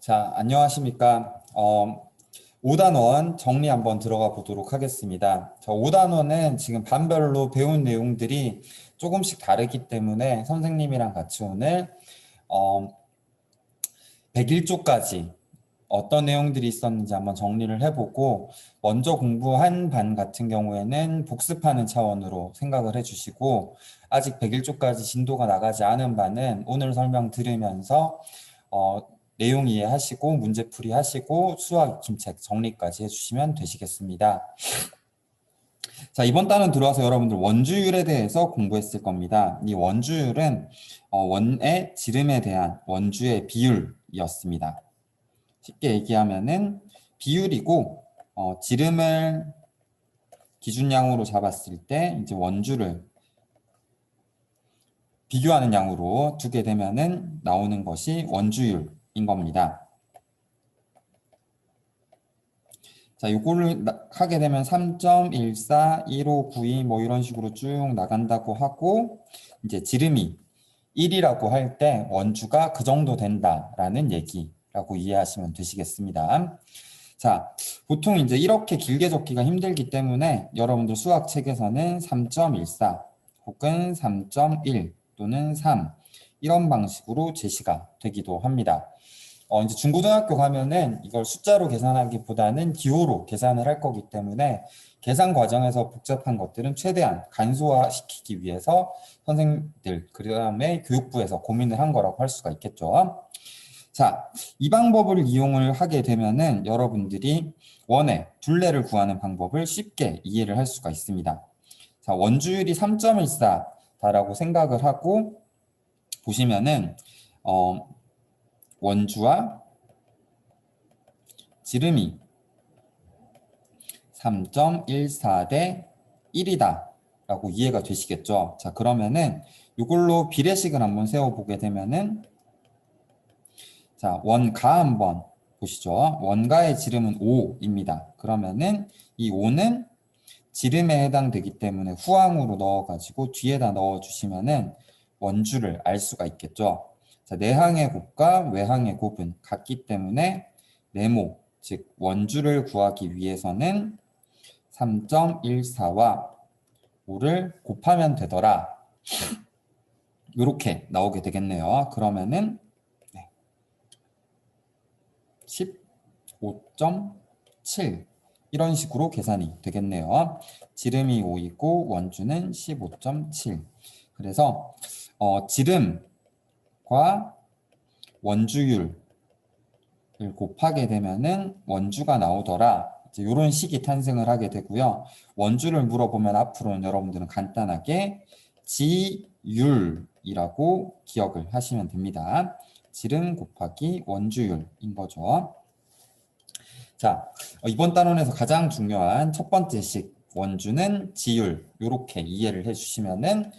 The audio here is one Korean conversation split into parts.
자, 안녕하십니까. 5단원 정리 한번 들어가 보도록 하겠습니다. 5단원은 지금 반별로 배운 내용들이 조금씩 다르기 때문에 선생님이랑 같이 오늘 101조까지 어떤 내용들이 있었는지 한번 정리를 해보고, 먼저 공부한 반 같은 경우에는 복습하는 차원으로 생각을 해주시고, 아직 101조까지 진도가 나가지 않은 반은 오늘 설명 들으면서 내용 이해하시고 문제풀이 하시고 수학 익힘책 정리까지 해주시면 되시겠습니다. 자, 이번 단원 들어와서 여러분들 원주율에 대해서 공부했을 겁니다. 이 원주율은 원의 지름에 대한 원주의 비율이었습니다. 쉽게 얘기하면은 비율이고, 지름을 기준양으로 잡았을 때 이제 원주를 비교하는 양으로 두게 되면은 나오는 것이 원주율인 겁니다. 자, 요거를 하게 되면 3.14, 1592 뭐 이런 식으로 쭉 나간다고 하고, 이제 지름이 1이라고 할 때 원주가 그 정도 된다라는 얘기라고 이해하시면 되시겠습니다. 자, 보통 이제 이렇게 길게 적기가 힘들기 때문에 여러분들 수학 책에서는 3.14 혹은 3.1 또는 3 이런 방식으로 제시가 되기도 합니다. 이제 중고등학교 가면은 이걸 숫자로 계산하기보다는 기호로 계산을 할 거기 때문에 계산 과정에서 복잡한 것들은 최대한 간소화시키기 위해서 선생님들, 그 다음에 교육부에서 고민을 한 거라고 할 수가 있겠죠. 자, 이 방법을 이용을 하게 되면은 여러분들이 원의 둘레를 구하는 방법을 쉽게 이해를 할 수가 있습니다. 자, 원주율이 3.14다라고 생각을 하고 보시면은 원주와 지름이 3.14 대 1이다 라고 이해가 되시겠죠. 자, 그러면은 이걸로 비례식을 한번 세워보게 되면은, 자, 원가 한번 보시죠. 원가의 지름은 5입니다. 그러면은 이 5는 지름에 해당되기 때문에 후항으로 넣어가지고 뒤에다 넣어주시면은 원주를 알 수가 있겠죠. 자, 내항의 곱과 외항의 곱은 같기 때문에 네모, 즉 원주를 구하기 위해서는 3.14와 5를 곱하면 되더라. 이렇게 나오게 되겠네요. 그러면은 15.7 이런 식으로 계산이 되겠네요. 지름이 5이고 원주는 15.7. 그래서 지름과 원주율을 곱하게 되면은 원주가 나오더라. 이런 식이 탄생을 하게 되고요. 원주를 물어보면 앞으로는 여러분들은 간단하게 지율이라고 기억을 하시면 됩니다. 지름 곱하기 원주율인 거죠. 자, 이번 단원에서 가장 중요한 첫 번째 식, 원주는 지율, 이렇게 이해를 해주시면은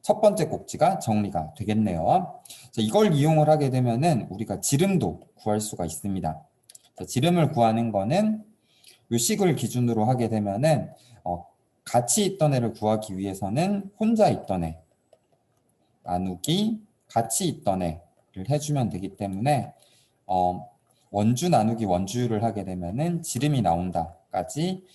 첫 번째 꼭지가 정리가 되겠네요. 자, 이걸 이용을 하게 되면은 우리가 지름도 구할 수가 있습니다. 자, 지름을 구하는 거는 이 식을 기준으로 하게 되면은 같이 있던 애를 구하기 위해서는 혼자 있던 애 나누기 같이 있던 애를 해주면 되기 때문에 원주 나누기 원주율을 하게 되면은 지름이 나온다까지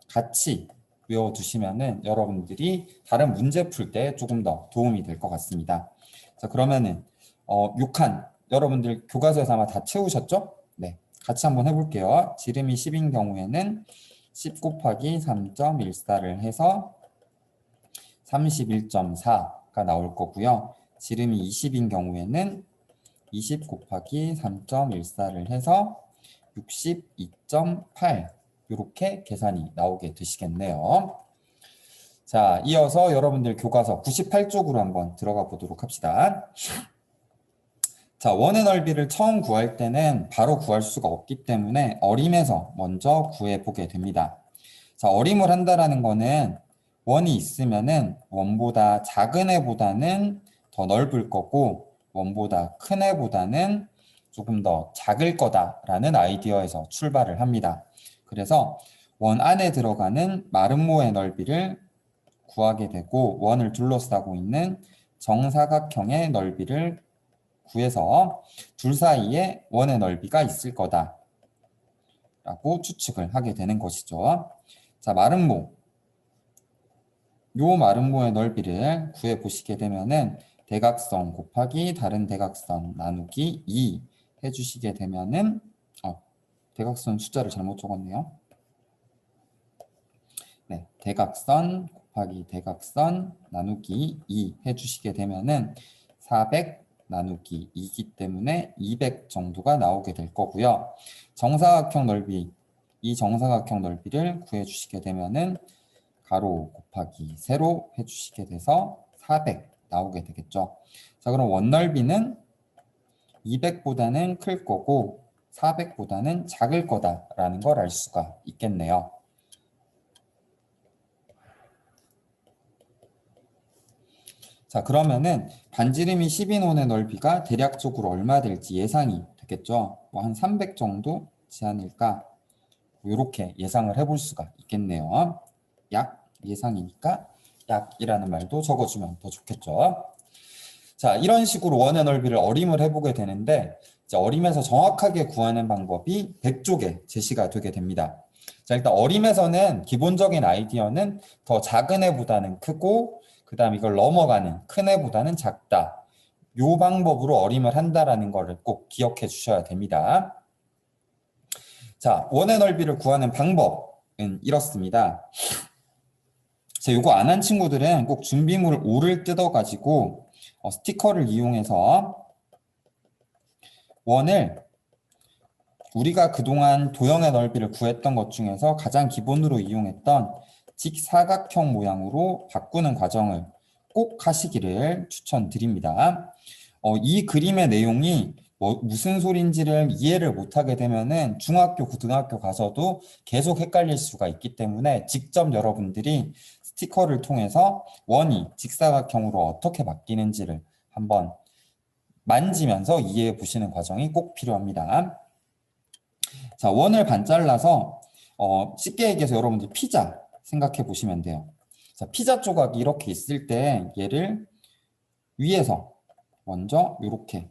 같이 외워두시면은 여러분들이 다른 문제 풀 때 조금 더 도움이 될 것 같습니다. 자, 그러면은 6칸 여러분들 교과서에서 아마 다 채우셨죠? 네, 같이 한번 해볼게요. 지름이 10인 경우에는 10 곱하기 3.14를 해서 31.4가 나올 거고요. 지름이 20인 경우에는 20 곱하기 3.14를 해서 62.8 이렇게 계산이 나오게 되시겠네요. 자, 이어서 여러분들 교과서 98쪽으로 한번 들어가 보도록 합시다. 자, 원의 넓이를 처음 구할 때는 바로 구할 수가 없기 때문에 어림에서 먼저 구해보게 됩니다. 자, 어림을 한다라는 거는 원이 있으면은 원보다 작은 애보다는 더 넓을 거고 원보다 큰 애보다는 조금 더 작을 거다라는 아이디어에서 출발을 합니다. 그래서 원 안에 들어가는 마름모의 넓이를 구하게 되고 원을 둘러싸고 있는 정사각형의 넓이를 구해서 둘 사이에 원의 넓이가 있을 거다 라고 추측을 하게 되는 것이죠. 자, 마름모. 요 마름모의 넓이를 구해 보시게 되면은 대각선 곱하기 다른 대각선 나누기 2 해주시게 되면은 대각선 숫자를 잘못 적었네요. 네, 대각선 곱하기 대각선 나누기 2 해주시게 되면은 400 나누기 2이기 때문에 200 정도가 나오게 될 거고요. 정사각형 넓이, 이 정사각형 넓이를 구해주시게 되면은 가로 곱하기 세로 해주시게 돼서 400 나오게 되겠죠. 자, 그럼 원넓이는 200보다는 클 거고 400보다는 작을 거다라는 걸 알 수가 있겠네요. 자, 그러면은 반지름이 10인원의 넓이가 대략적으로 얼마 될지 예상이 되겠죠. 뭐 한 300 정도 지않을까? 이렇게 예상을 해볼 수가 있겠네요. 약 예상이니까 약이라는 말도 적어주면 더 좋겠죠. 자, 이런 식으로 원의 넓이를 어림을 해보게 되는데 이제 어림에서 정확하게 구하는 방법이 100쪽에 제시가 되게 됩니다. 자, 일단 어림에서는 기본적인 아이디어는 더 작은 애보다는 크고 그 다음 이걸 넘어가는 큰 애보다는 작다. 요 방법으로 어림을 한다라는 거를 꼭 기억해 주셔야 됩니다. 자, 원의 넓이를 구하는 방법은 이렇습니다. 자, 요거 안 한 친구들은 꼭 준비물 5를 뜯어가지고 스티커를 이용해서 원을 우리가 그동안 도형의 넓이를 구했던 것 중에서 가장 기본으로 이용했던 직사각형 모양으로 바꾸는 과정을 꼭 하시기를 추천드립니다. 이 그림의 내용이 무슨 소린지를 이해를 못하게 되면은 중학교, 고등학교 가서도 계속 헷갈릴 수가 있기 때문에 직접 여러분들이 스티커를 통해서 원이 직사각형으로 어떻게 바뀌는지를 한번 만지면서 이해해 보시는 과정이 꼭 필요합니다. 자, 원을 반 잘라서 쉽게 얘기해서 여러분들 피자 생각해 보시면 돼요. 자, 피자 조각이 이렇게 있을 때 얘를 위에서 먼저 요렇게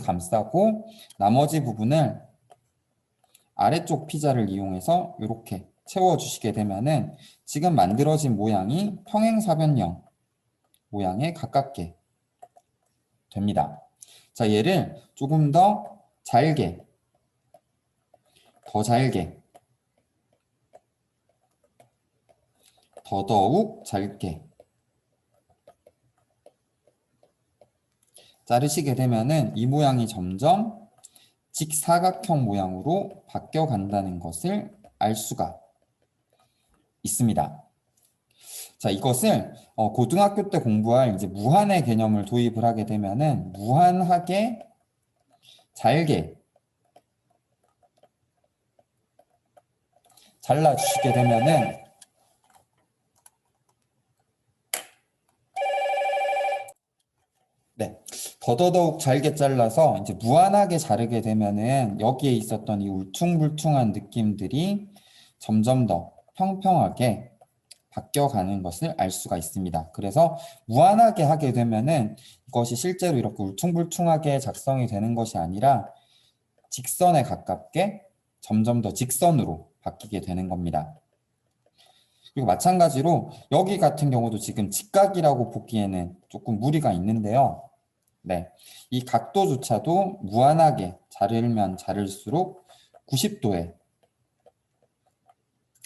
감싸고 나머지 부분을 아래쪽 피자를 이용해서 이렇게 채워주시게 되면은 지금 만들어진 모양이 평행사변형 모양에 가깝게 됩니다. 자, 얘를 조금 더 잘게, 더더욱 잘게 자르시게 되면은 이 모양이 점점 직사각형 모양으로 바뀌어 간다는 것을 알 수가 있습니다. 자, 이것을 고등학교 때 공부할 이제 무한의 개념을 도입을 하게 되면은 무한하게 잘게 잘라주시게 되면은 네, 더더욱 잘게 잘라서 이제 무한하게 자르게 되면은 여기에 있었던 이 울퉁불퉁한 느낌들이 점점 더 평평하게 바뀌어가는 것을 알 수가 있습니다. 그래서 무한하게 하게 되면은 이것이 실제로 이렇게 울퉁불퉁하게 작성이 되는 것이 아니라 직선에 가깝게 점점 더 직선으로 바뀌게 되는 겁니다. 그리고 마찬가지로 여기 같은 경우도 지금 직각이라고 보기에는 조금 무리가 있는데요. 네, 이 각도조차도 무한하게 자르면 자를수록 90도에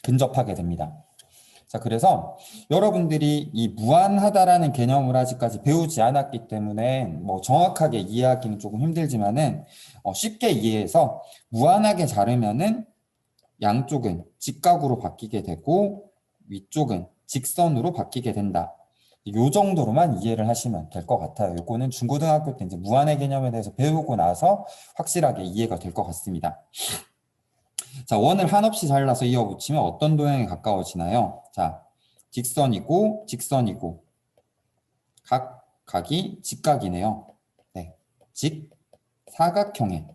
근접하게 됩니다. 자, 그래서 여러분들이 이 무한하다라는 개념을 아직까지 배우지 않았기 때문에 뭐 정확하게 이해하기는 조금 힘들지만은 쉽게 이해해서 무한하게 자르면은 양쪽은 직각으로 바뀌게 되고 위쪽은 직선으로 바뀌게 된다. 요 정도로만 이해를 하시면 될 것 같아요. 요거는 중고등학교 때 이제 무한의 개념에 대해서 배우고 나서 확실하게 이해가 될 것 같습니다. 자, 원을 한없이 잘라서 이어붙이면 어떤 도형에 가까워지나요? 자, 직선이고 직선이고 각이 직각이네요. 네, 직사각형에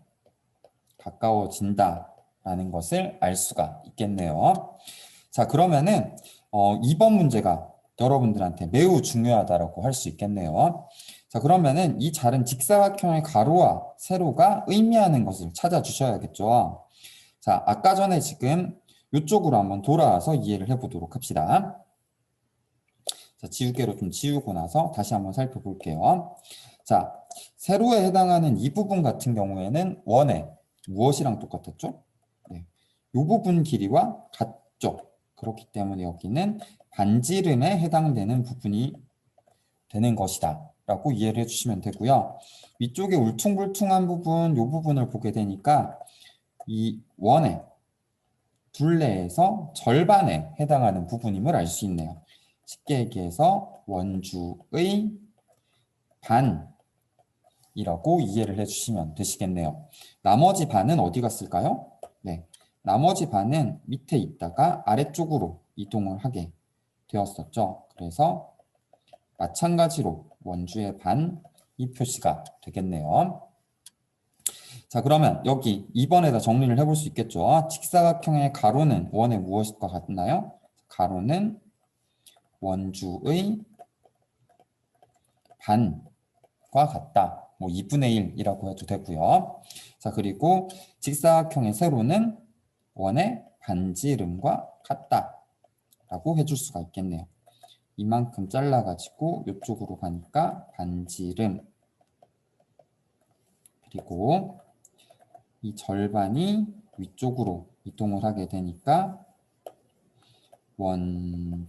가까워진다라는 것을 알 수가 있겠네요. 자, 그러면은 2번 문제가 여러분들한테 매우 중요하다라고 할 수 있겠네요. 자, 그러면은 이 자른 직사각형의 가로와 세로가 의미하는 것을 찾아주셔야겠죠. 자, 아까 전에 지금 이쪽으로 한번 돌아와서 이해를 해보도록 합시다. 자, 지우개로 좀 지우고 나서 다시 한번 살펴볼게요. 자, 세로에 해당하는 이 부분 같은 경우에는 원의 무엇이랑 똑같았죠? 네, 이 부분 길이와 같죠. 그렇기 때문에 여기는 반지름에 해당되는 부분이 되는 것이다 라고 이해를 해주시면 되고요. 위쪽에 울퉁불퉁한 부분, 이 부분을 보게 되니까 이 원의 둘레에서 절반에 해당하는 부분임을 알 수 있네요. 쉽게 얘기해서 원주의 반이라고 이해를 해주시면 되시겠네요. 나머지 반은 어디 갔을까요? 네, 나머지 반은 밑에 있다가 아래쪽으로 이동을 하게 되었었죠. 그래서 마찬가지로 원주의 반, 이 표시가 되겠네요. 자, 그러면 여기 2번에다 정리를 해볼 수 있겠죠. 직사각형의 가로는 원의 무엇과 같나요? 가로는 원주의 반과 같다. 뭐 2분의 1이라고 해도 되고요. 자, 그리고 직사각형의 세로는 원의 반지름과 같다 라고 해줄 수가 있겠네요. 이만큼 잘라가지고 이쪽으로 가니까 반지름, 그리고 이 절반이 위쪽으로 이동을 하게 되니까 원주의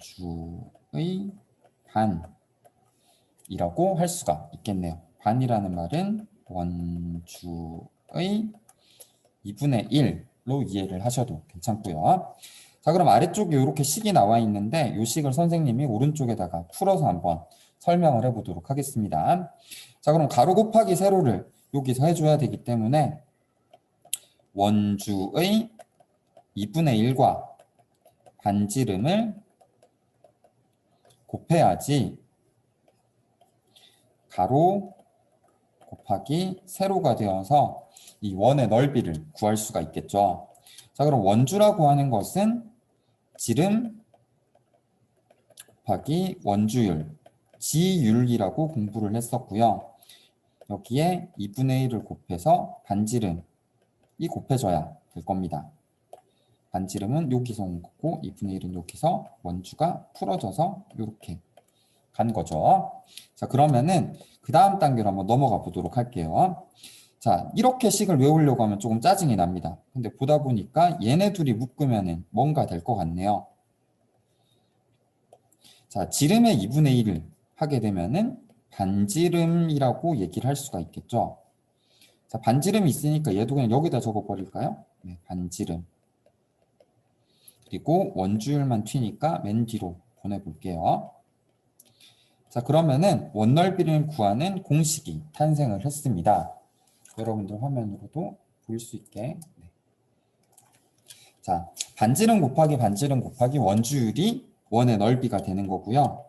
반이라고 할 수가 있겠네요. 반이라는 말은 원주의 2분의 1로 이해를 하셔도 괜찮고요. 자, 그럼 아래쪽에 이렇게 식이 나와 있는데 이 식을 선생님이 오른쪽에다가 풀어서 한번 설명을 해보도록 하겠습니다. 자, 그럼 가로 곱하기 세로를 여기서 해줘야 되기 때문에 원주의 2분의 1과 반지름을 곱해야지 가로 곱하기 세로가 되어서 이 원의 넓이를 구할 수가 있겠죠. 자, 그럼 원주라고 하는 것은 지름 곱하기 원주율, 지율이라고 공부를 했었고요. 여기에 2분의 1을 곱해서 반지름이 곱해져야 될 겁니다. 반지름은 여기서 온 거고 2분의 1은 여기서 원주가 풀어져서 이렇게 간 거죠. 자, 그러면은 그 다음 단계로 한번 넘어가 보도록 할게요. 자, 이렇게 식을 외우려고 하면 조금 짜증이 납니다. 근데 보다 보니까 얘네 둘이 묶으면은 뭔가 될 것 같네요. 자, 지름의 2분의 1을 하게 되면은 반지름이라고 얘기를 할 수가 있겠죠. 자, 반지름이 있으니까 얘도 그냥 여기다 적어버릴까요? 네, 반지름. 그리고 원주율만 튀니까 맨 뒤로 보내볼게요. 자, 그러면은 원넓이를 구하는 공식이 탄생을 했습니다. 여러분들 화면으로도 볼 수 있게. 네. 자, 반지름 곱하기 반지름 곱하기 원주율이 원의 넓이가 되는 거고요.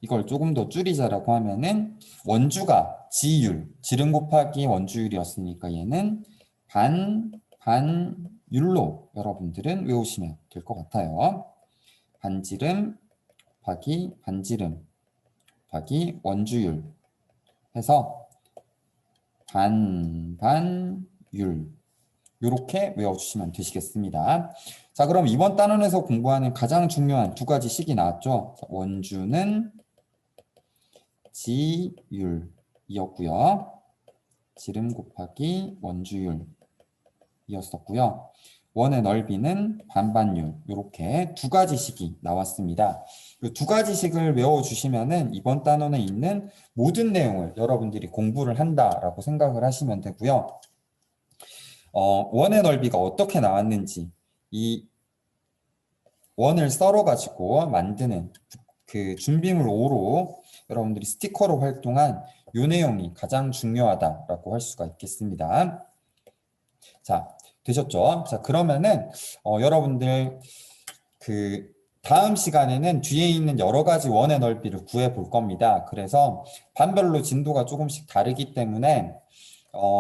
이걸 조금 더 줄이자라고 하면은 원주가 지율, 지름 곱하기 원주율이었으니까 얘는 반율로 여러분들은 외우시면 될 것 같아요. 반지름 곱하기 반지름 곱하기 원주율 해서 반율 이렇게 외워주시면 되시겠습니다. 자, 그럼 이번 단원에서 공부하는 가장 중요한 두 가지 식이 나왔죠. 원주는 지율이었고요. 지름 곱하기 원주율이었었고요. 원의 넓이는 반반율, 이렇게 두 가지 식이 나왔습니다. 이 두 가지 식을 외워주시면은 이번 단원에 있는 모든 내용을 여러분들이 공부를 한다라고 생각을 하시면 되고요. 원의 넓이가 어떻게 나왔는지 이 원을 썰어가지고 만드는 그 준비물 5로 여러분들이 스티커로 활동한 이 내용이 가장 중요하다라고 할 수가 있겠습니다. 자, 되셨죠? 자, 그러면은 여러분들 그 다음 시간에는 뒤에 있는 여러 가지 원의 넓이를 구해 볼 겁니다. 그래서 반별로 진도가 조금씩 다르기 때문에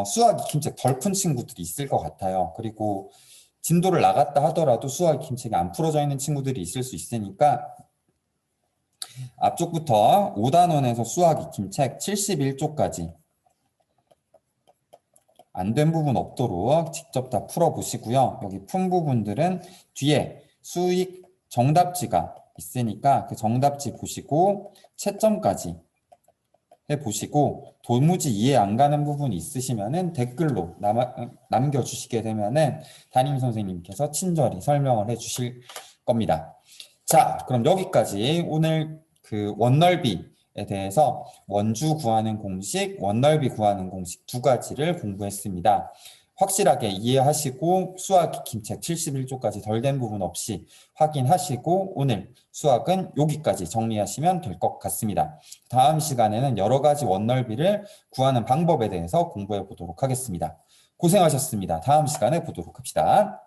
수학 익힘책 덜 푼 친구들이 있을 것 같아요. 그리고 진도를 나갔다 하더라도 수학 익힘책이 안 풀어져 있는 친구들이 있을 수 있으니까 앞쪽부터 5단원에서 수학 익힘책 71쪽까지 안 된 부분 없도록 직접 다 풀어보시고요. 여기 푼 부분들은 뒤에 수익 정답지가 있으니까 그 정답지 보시고 채점까지 해보시고 도무지 이해 안 가는 부분이 있으시면은 댓글로 남겨주시게 되면은 담임 선생님께서 친절히 설명을 해주실 겁니다. 자, 그럼 여기까지 오늘 그 원넓이에 대해서 원주 구하는 공식, 원넓이 구하는 공식 두 가지를 공부했습니다. 확실하게 이해하시고 수학 익힘책 71쪽까지 덜 된 부분 없이 확인하시고 오늘 수학은 여기까지 정리하시면 될 것 같습니다. 다음 시간에는 여러 가지 원넓이를 구하는 방법에 대해서 공부해 보도록 하겠습니다. 고생하셨습니다. 다음 시간에 보도록 합시다.